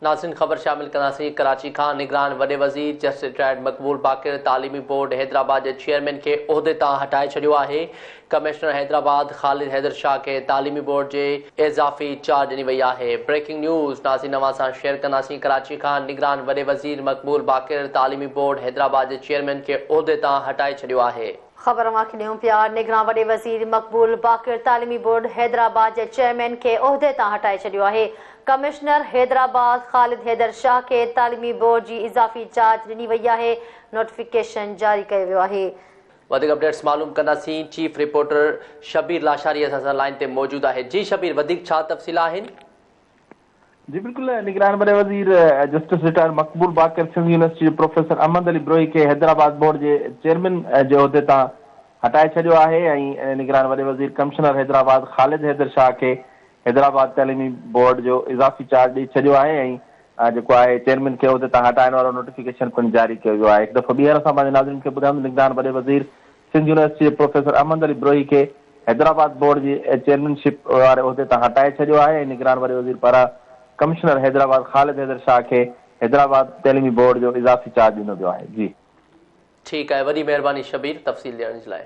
नाज़रीन ख़बर शामिल कंदासीं। कराची खां निगरान वॾे वज़ीर जस्टिस रिटायर्ड मक़बूल बाक़िर तालीमी बोर्ड हैदराबाद जे चेयरमैन खे उहिदे तां हटाए छॾियो आहे। कमिश्नर हैदराबाद ख़ालिद हैदर शाह खे तालीमी बोर्ड जे इज़ाफ़ी चार्ज ॾिनी वई आहे। ब्रेकिंग न्यूज़ नाज़रीन अवां सां शेयर कंदासीं। कराची खां निगरान वॾे वज़ीर मक़बूल बाक़िर तालीमी बोर्ड हैदराबाद जे चेयरमैन खे उहिदे तां हटाए छॾियो आहे। ख़बर अवांखे ॾियूं पिया। निगरान वॾे वज़ीर मक़बूल बाक़िर तालीमी बोर्ड हैदराबाद जे चेयरमैन खे उहिदे तां हटाए छॾियो आहे। कमिश्नर हैदराबाद ख़ालिद हैदर शाह खे तालीमी बोर्ड जी इज़ाफ़ी चार्ज ॾिनी वई आहे। नोटिफिकेशन जारी कयो वियो आहे। वधीक अपडेट्स मालूम कंदासीं। चीफ रिपोर्टर शबीर लाशारी असां सां लाइन ते मौजूदु आहे। जी शबीर, वधीक छा तफ़सील आहिनि? जी बिल्कुल, निगरान वॾे वज़ीर जस्टिस रिटायर्ड मक़बूल बाक़िर सिंध यूनिवर्सिटी जे प्रोफेसर अहमद अली ब्रोही खे हैदराबाद बोर्ड जे चेयरमैन जे उहिदे तां हटाए छॾियो आहे ऐं निगरान वॾे वज़ीर कमिश्नर हैदराबाद ख़ालिद हैदर शाह खे हैदराबाद तालीमी बोर्ड जो इज़ाफ़ी चार्ज ॾेई छॾियो आहे ऐं जेको आहे चेयरमैन खे उहिदे तां हटाइण वारो नोटिफिकेशन पिणु जारी कयो वियो आहे। हिकु दफ़ो ॿीहर असां पंहिंजे नाज़रीन खे ॿुधायूं निगरान वॾे वज़ीर सिंध यूनिवर्सिटी जे प्रोफेसर अहमद अली ब्रोही खे हैदराबाद बोर्ड जी चेयरमैनशिप वारे उहिदे तां हटाए छॾियो आहे ऐं निगरान वॾे वज़ीर पारां कमिश्नर हैदराबाद ख़ालिद हैदर शाह खे हैदराबाद तालीमी बोर्ड जो इज़ाफ़ी चार्ज ॾिनो वियो आहे। जी ठीकु आहे, वॾी महिरबानी शबीर तफ़सील ॾियण जे लाइ।